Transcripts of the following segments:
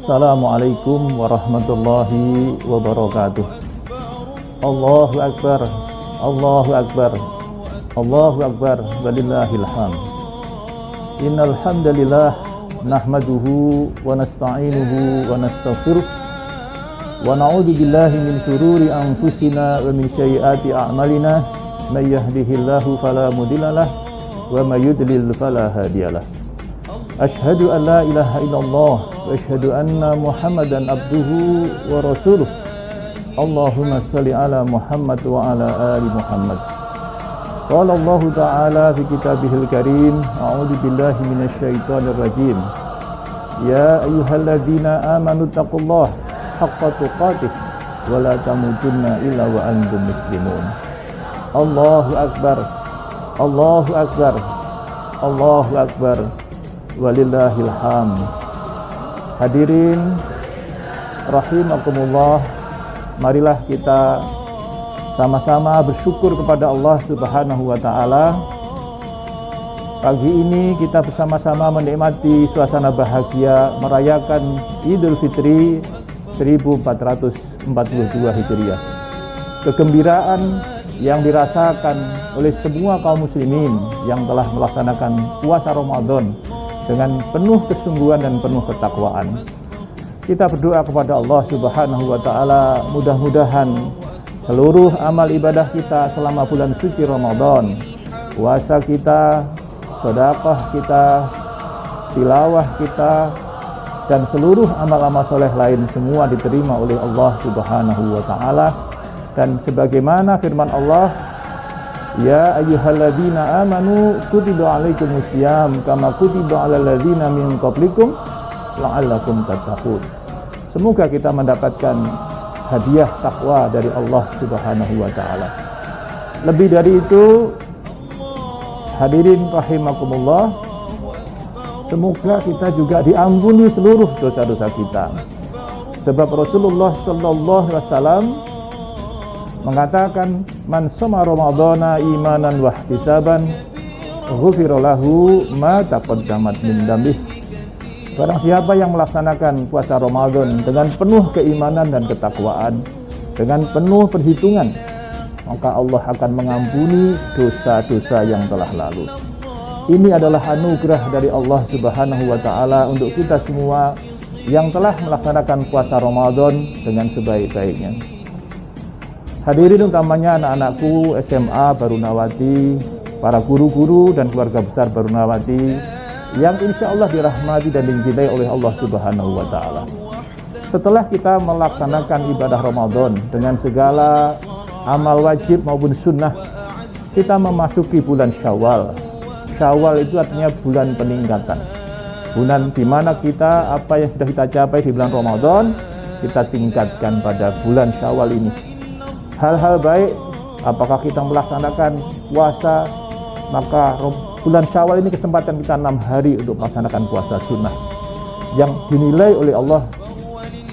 Assalamualaikum warahmatullahi wabarakatuh. Allahu Akbar, Allahu Akbar, Allahu Akbar, walillahil hamd. Innal hamdalillah nahmaduhu wa nasta'inuhu wa nastaghfiruh wa na'udzu billahi min shururi anfusina wa min sayyiati a'malina. May yahdihillahu fala mudilla lahu wa may yudlil fala hadiyalah. Asyhadu an la ilaha illallah wa asyhadu anna Muhammadan abduhu wa rasuluh. Allahumma shalli ala Muhammad wa ala ali Muhammad. Qala Allah ta'ala fi kitabihil karim, a'udzu billahi minasy syaithanir rajim. Ya ayyuhalladzina amanu taqullaha haqqa tuqatih wa la tamutunna illa wa antum muslimun. Allahu akbar, Allahu akbar, Allahu akbar, walillahil hamd. Hadirin rahimakumullah, marilah kita sama-sama bersyukur kepada Allah Subhanahu wa taala. Pagi ini kita bersama-sama menikmati suasana bahagia merayakan Idul Fitri 1442 Hijriah. Kegembiraan yang dirasakan oleh semua kaum muslimin yang telah melaksanakan puasa Ramadan dengan penuh kesungguhan dan penuh ketakwaan. Kita berdoa kepada Allah Subhanahu wa taala, mudah-mudahan seluruh amal ibadah kita selama bulan suci Ramadan, puasa kita, sedekah kita, tilawah kita, dan seluruh amal-amal soleh lain semua diterima oleh Allah Subhanahu wa taala. Dan sebagaimana firman Allah, ya ayyuhalladzina amanu kutiba alaikumusiyam kama kutiba alal ladzina min qablikum la'allakum tattaqun. Semoga kita mendapatkan hadiah takwa dari Allah Subhanahu wa taala. Lebih dari itu, hadirin rahimakumullah, semoga kita juga diampuni seluruh dosa-dosa kita. Sebab Rasulullah sallallahu alaihi wasallam mengatakan, man shoma ramadhana imanan wa ihtisaban ghufira lahu ma taqaddamat min dzambihi. Barang siapa yang melaksanakan puasa Ramadan dengan penuh keimanan dan ketakwaan, dengan penuh perhitungan, maka Allah akan mengampuni dosa-dosa yang telah lalu. Ini adalah anugerah dari Allah Subhanahu wa taala untuk kita semua yang telah melaksanakan puasa Ramadan dengan sebaik-baiknya. Hadirin utamanya anak-anakku SMA Barunawati, para guru-guru dan keluarga besar Barunawati yang insya Allah dirahmati dan dicintai oleh Allah Subhanahu wa ta'ala. Setelah kita melaksanakan ibadah Ramadan dengan segala amal wajib maupun sunnah, kita memasuki bulan Syawal. Syawal itu artinya bulan peningkatan, bulan di mana kita apa yang sudah kita capai di bulan Ramadan kita tingkatkan pada bulan Syawal ini. Hal-hal baik, apakah kita melaksanakan puasa, maka bulan Syawal ini kesempatan kita 6 hari untuk melaksanakan puasa sunnah yang dinilai oleh Allah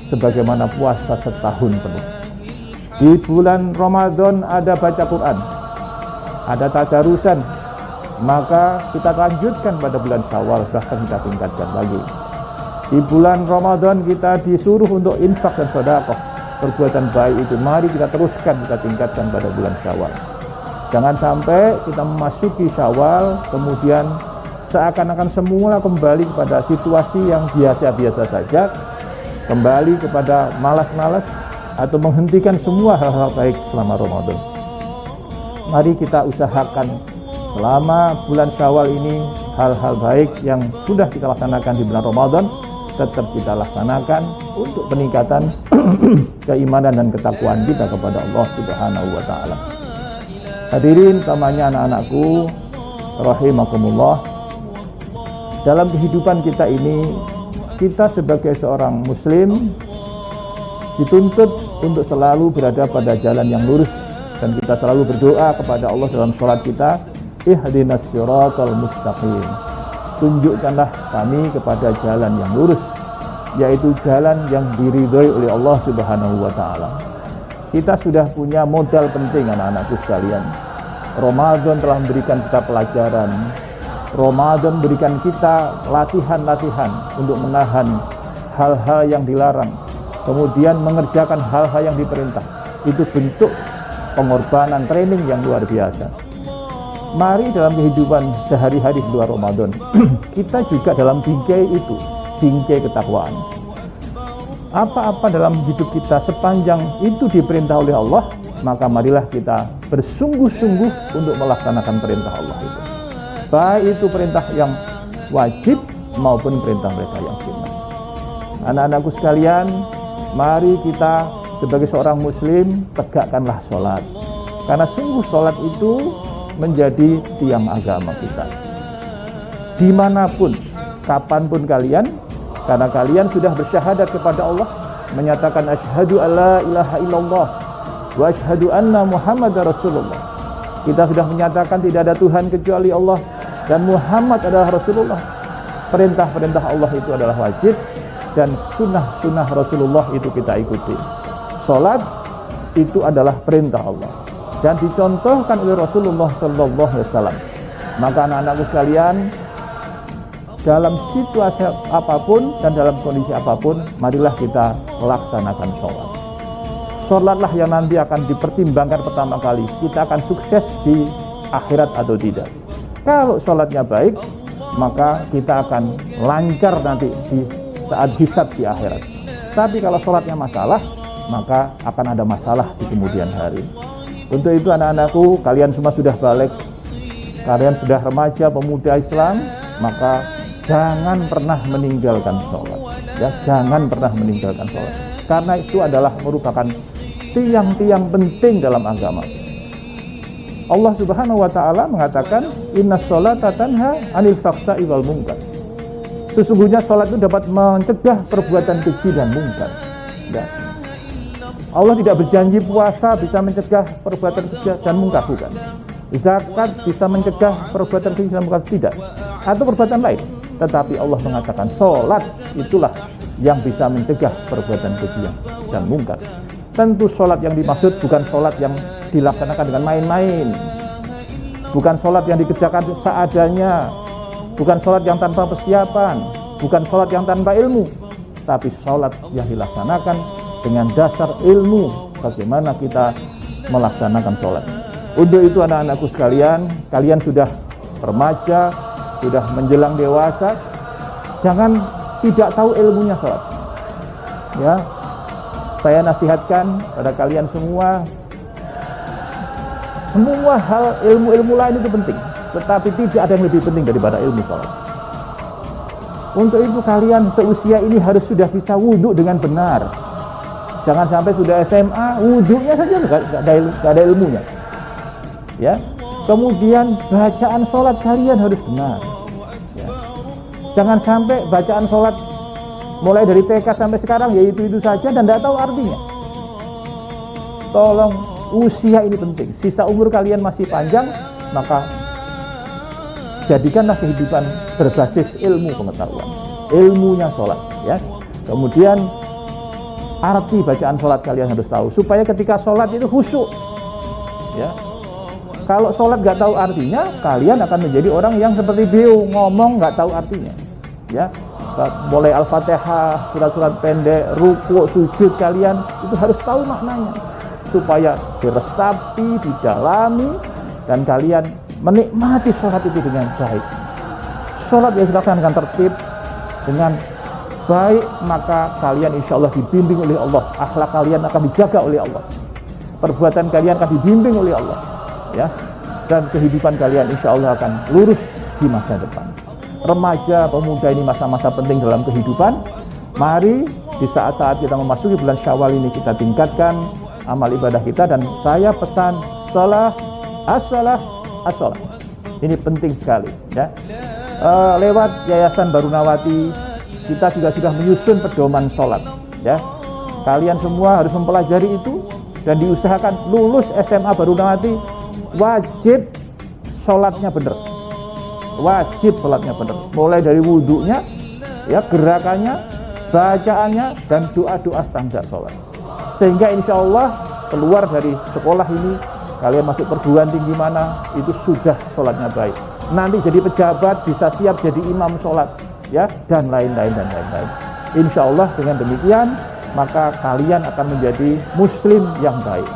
sebagaimana puasa setahun penuh. Di bulan Ramadan ada baca Quran, ada tadarusan, maka kita lanjutkan pada bulan Syawal, bahkan kita tingkatkan lagi. Di bulan Ramadan kita disuruh untuk infak dan sedekah, perbuatan baik itu mari kita teruskan, kita tingkatkan pada bulan Syawal. Jangan sampai kita memasuki Syawal kemudian seakan-akan semua kembali kepada situasi yang biasa-biasa saja, kembali kepada malas-malas atau menghentikan semua hal-hal baik selama Ramadan. Mari kita usahakan selama bulan Syawal ini hal-hal baik yang sudah kita laksanakan di bulan Ramadan tetap kita laksanakan untuk peningkatan keimanan dan ketakwaan kita kepada Allah Subhanahu wa taala. Hadirin utamanya anak-anakku rahimakumullah, dalam kehidupan kita ini, kita sebagai seorang muslim dituntut untuk selalu berada pada jalan yang lurus, dan kita selalu berdoa kepada Allah dalam sholat kita, ihdinas siratal mustaqim, tunjukkanlah kami kepada jalan yang lurus, yaitu jalan yang diridhoi oleh Allah Subhanahu wa taala. Kita sudah punya modal penting anak-anakku sekalian. Ramadan telah memberikan kita pelajaran. Ramadan memberikan kita latihan-latihan untuk menahan hal-hal yang dilarang, kemudian mengerjakan hal-hal yang diperintah. Itu bentuk pengorbanan, training yang luar biasa. Mari dalam kehidupan sehari-hari di luar Ramadan kita juga dalam bingkai itu, bingkai ketakwaan. Apa-apa dalam hidup kita sepanjang itu diperintah oleh Allah, maka marilah kita bersungguh-sungguh untuk melaksanakan perintah Allah itu. Baik itu perintah yang wajib maupun perintah-perintah yang sunnah. Anak-anakku sekalian, mari kita sebagai seorang muslim tegakkanlah sholat. Karena sungguh sholat itu menjadi tiang agama kita. Dimanapun, kapanpun kalian, karena kalian sudah bersyahadat kepada Allah, menyatakan asyhadu alla ilaha illallah wa asyhadu anna Muhammadar Rasulullah. Kita sudah menyatakan tidak ada Tuhan kecuali Allah dan Muhammad adalah Rasulullah. Perintah-perintah Allah itu adalah wajib dan sunnah-sunnah Rasulullah itu kita ikuti. Salat itu adalah perintah Allah dan dicontohkan oleh Rasulullah sallallahu alaihi wasallam. Maka anak-anakku sekalian, dalam situasi apapun dan dalam kondisi apapun, marilah kita laksanakan sholat. Sholatlah yang nanti akan dipertimbangkan pertama kali, kita akan sukses di akhirat atau tidak. Kalau sholatnya baik, maka kita akan lancar nanti di saat hisab di akhirat. Tapi kalau sholatnya masalah, maka akan ada masalah di kemudian hari. Untuk itu anak-anakku, kalian semua sudah balik, kalian sudah remaja, pemuda Islam, maka jangan pernah meninggalkan sholat. Ya, jangan pernah meninggalkan sholat. Karena itu adalah merupakan tiang-tiang penting dalam agama. Allah Subhanahu wa taala mengatakan, "Innas sholata tanha 'anil fahsya'i wal munkar." Sesungguhnya sholat itu dapat mencegah perbuatan keji dan munkar. Ya. Allah tidak berjanji puasa bisa mencegah perbuatan keji dan munkar, bukan. Zakat bisa mencegah perbuatan keji dan munkar, tidak. Atau perbuatan lain. Tetapi Allah mengatakan sholat itulah yang bisa mencegah perbuatan keji dan munkar. Tentu sholat yang dimaksud bukan sholat yang dilaksanakan dengan main-main, bukan sholat yang dikerjakan seadanya, bukan sholat yang tanpa persiapan, bukan sholat yang tanpa ilmu, tapi sholat yang dilaksanakan dengan dasar ilmu bagaimana kita melaksanakan sholat. Untuk itu anak-anakku sekalian, kalian sudah remaja, sudah menjelang dewasa, jangan tidak tahu ilmunya sholat. Ya, saya nasihatkan pada kalian semua hal ilmu-ilmu lain itu penting, tetapi tidak ada yang lebih penting daripada ilmu sholat. Untuk itu kalian seusia ini harus sudah bisa wudhu dengan benar. Jangan sampai sudah SMA, wudhunya saja nggak ada ilmunya. Ya. Kemudian bacaan sholat kalian harus benar. Ya. Jangan sampai bacaan sholat mulai dari TK sampai sekarang yaitu itu saja dan tidak tahu artinya. Tolong, usia ini penting. Sisa umur kalian masih panjang, maka jadikanlah kehidupan berbasis ilmu pengetahuan. Ilmunya sholat. Ya. Kemudian arti bacaan sholat kalian harus tahu supaya ketika sholat itu khusyuk. Ya. Kalau sholat nggak tahu artinya, kalian akan menjadi orang yang seperti beliau, ngomong nggak tahu artinya. Ya, mulai Al-Fatihah, surat-surat pendek, ruku, sujud kalian itu harus tahu maknanya supaya diresapi, didalami, dan kalian menikmati sholat itu dengan baik. Sholat yang dilaksanakan tertib dengan baik, maka kalian insya Allah dibimbing oleh Allah. Akhlak kalian akan dijaga oleh Allah. Perbuatan kalian akan dibimbing oleh Allah. Ya, dan kehidupan kalian insya Allah akan lurus di masa depan. Remaja, pemuda ini masa-masa penting dalam kehidupan. Mari di saat-saat kita memasuki bulan Syawal ini kita tingkatkan amal ibadah kita, dan saya pesan salah as-salah. Ini penting sekali. Ya. Lewat Yayasan Barunawati kita juga sudah menyusun pedoman sholat. Ya. Kalian semua harus mempelajari itu dan diusahakan lulus SMA Barunawati. Wajib sholatnya benar, wajib sholatnya benar, mulai dari wudhunya, ya, gerakannya, bacaannya, dan doa-doa standar sholat. Sehingga insya Allah keluar dari sekolah ini, kalian masuk perguruan tinggi mana, itu sudah sholatnya baik. Nanti jadi pejabat, bisa siap jadi imam sholat, ya, dan lain-lain. Insya Allah dengan demikian maka kalian akan menjadi muslim yang baik.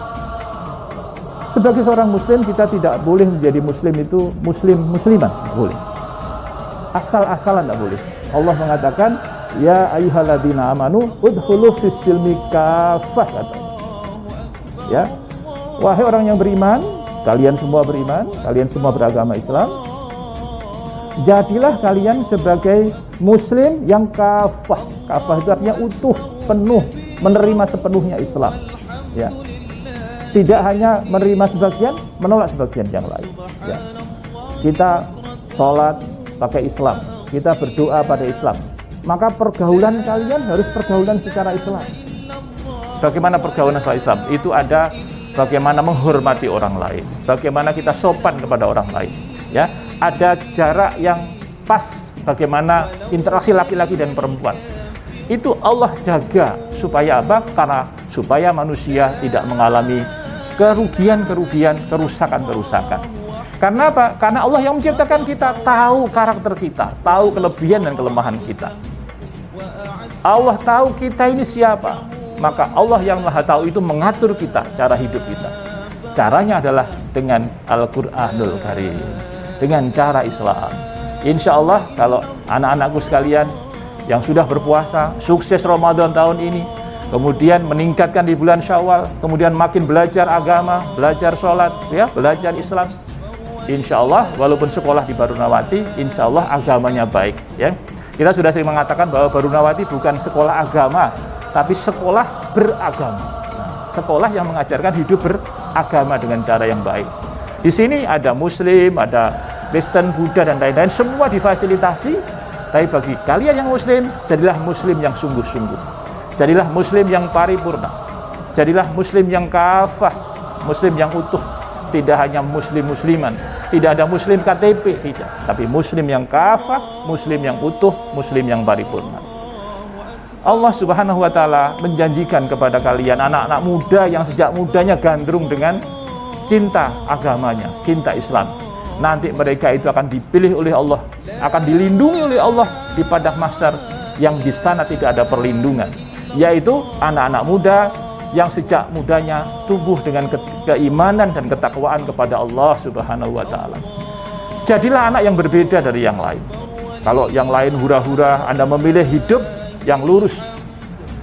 Sebagai seorang muslim, kita tidak boleh menjadi muslim itu musliman, boleh. Asal-asalan tidak boleh. Allah mengatakan, ya ayyuhalladzina amanu udkhulu fis-silmi kaffah, katanya. Ya. Wahai orang yang beriman, kalian semua beriman, kalian semua beragama Islam, jadilah kalian sebagai muslim yang kafah. Kafah itu artinya utuh, penuh, menerima sepenuhnya Islam. Ya. Tidak hanya menerima sebagian, menolak sebagian yang lain. Ya. Kita sholat pakai Islam, kita berdoa pada Islam. Maka pergaulan kalian harus pergaulan secara Islam. Bagaimana pergaulan secara Islam? Itu ada bagaimana menghormati orang lain, bagaimana kita sopan kepada orang lain. Ya, ada jarak yang pas, bagaimana interaksi laki-laki dan perempuan. Itu Allah jaga supaya apa? Karena supaya manusia tidak mengalami kerugian-kerugian, kerusakan-kerusakan. Karena apa? Karena Allah yang menciptakan kita, tahu karakter kita, tahu kelebihan dan kelemahan kita. Allah tahu kita ini siapa. Maka Allah yang Maha Tahu itu mengatur kita, cara hidup kita. Caranya adalah dengan Al-Qur'anul Karim, dengan cara Islam. Insya Allah kalau anak-anakku sekalian yang sudah berpuasa, sukses Ramadan tahun ini, kemudian meningkatkan di bulan Syawal, kemudian makin belajar agama, belajar sholat, ya, belajar Islam. Insya Allah, walaupun sekolah di Barunawati, insya Allah agamanya baik. Ya, kita sudah sering mengatakan bahwa Barunawati bukan sekolah agama, tapi sekolah beragama. Sekolah yang mengajarkan hidup beragama dengan cara yang baik. Di sini ada Muslim, ada Kristen, Buddha dan lain-lain, semua difasilitasi. Tapi bagi kalian yang Muslim, jadilah Muslim yang sungguh-sungguh. Jadilah Muslim yang paripurna. Jadilah Muslim yang kafah, Muslim yang utuh. Tidak hanya Muslim-Musliman, tidak ada Muslim KTP, tidak. Tapi Muslim yang kafah, Muslim yang utuh, Muslim yang paripurna. Allah Subhanahu wa Ta'ala menjanjikan kepada kalian anak-anak muda yang sejak mudanya gandrung dengan cinta agamanya, cinta Islam. Nanti mereka itu akan dipilih oleh Allah, akan dilindungi oleh Allah di padang mahsyar yang di sana tidak ada perlindungan, yaitu anak-anak muda yang sejak mudanya tumbuh dengan keimanan dan ketakwaan kepada Allah Subhanahu wa Ta'ala. Jadilah anak yang berbeda dari yang lain. Kalau yang lain hura-hura, Anda memilih hidup yang lurus,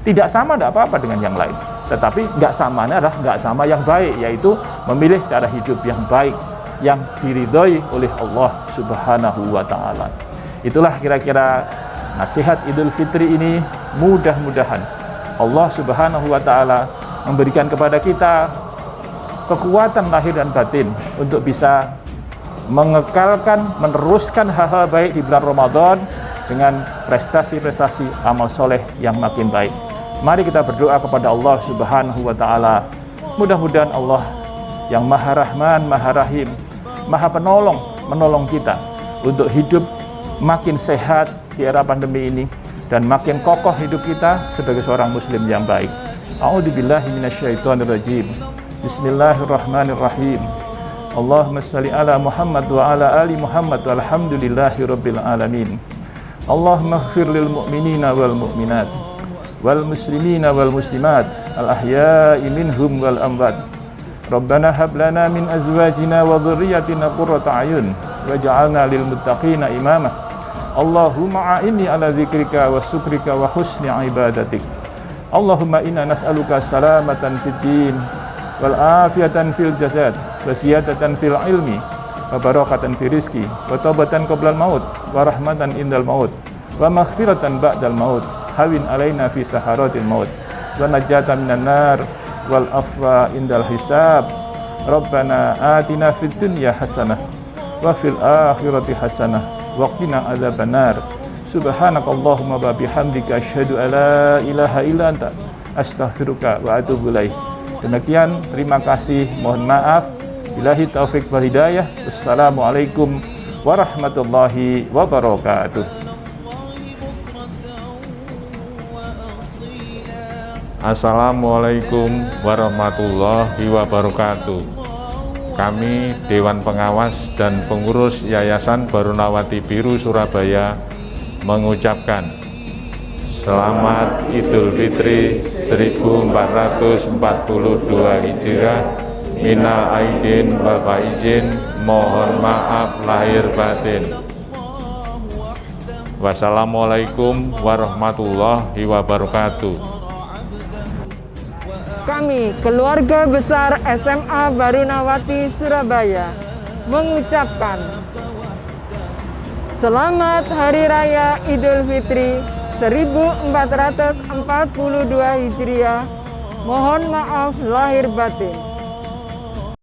tidak sama, tidak apa-apa dengan yang lain. Tetapi nggak samanya adalah nggak sama yang baik, yaitu memilih cara hidup yang baik, yang diridhoi oleh Allah Subhanahu wa Ta'ala. Itulah kira-kira nasihat Idul Fitri ini. Mudah-mudahan Allah Subhanahu wa Ta'ala memberikan kepada kita kekuatan lahir dan batin untuk bisa mengekalkan, meneruskan hal-hal baik di bulan Ramadan dengan prestasi-prestasi amal soleh yang makin baik. Mari kita berdoa kepada Allah Subhanahu wa Ta'ala. Mudah-mudahan Allah yang Maha Rahman, Maha Rahim, Maha Penolong, menolong kita untuk hidup makin sehat di era pandemi ini dan makin kokoh hidup kita sebagai seorang muslim yang baik. A'udzubillahi minasyaitonirrajim. Bismillahirrahmanirrahim. Allahumma shalli ala Muhammad wa ala ali Muhammad walhamdulillahi rabbil alamin. Allahumma ighfir lil mu'minina wal mu'minat wal muslimina wal muslimat al ahya'i minhum wal amwat. Rabbana hab lana min azwajina wa dhurriyyatina qurrata a'yun waj'alna lil muttaqina imama. Allahumma a'inni ala dzikrika wa syukrika wa husni ibadatik. Allahumma inna nas'aluka salamatan fid din wal afiyatan fil jasad wa ziyadatan fil ilmi wa barakatan fi rizqi wa taubatan qoblal maut wa rahmatan indal maut wa maghfiratan ba'dal maut hawin alaina fi saharatil maut wa najatan minan nar wal afwa indal hisab. Rabbana atina fid dunya hasanah wa fil akhirati hasanah wa qina adzabannar. Subhanakallahumma wa bihamdika asyhadu alla ilaha illa anta astaghfiruka wa atubu ilaik. Demikian, terima kasih, mohon maaf. Billahi taufik wal hidayah. Wassalamualaikum warahmatullahi wabarakatuh. Assalamualaikum warahmatullahi wabarakatuh. Kami Dewan Pengawas dan Pengurus Yayasan Barunawati Biru Surabaya mengucapkan Selamat Idul Fitri 1442 Hijriah. Minal aidin wal faizin, mohon maaf lahir batin. Wassalamualaikum warahmatullahi wabarakatuh. Kami, keluarga besar SMA Barunawati Surabaya, mengucapkan Selamat Hari Raya Idul Fitri 1442 Hijriah. Mohon maaf lahir batin.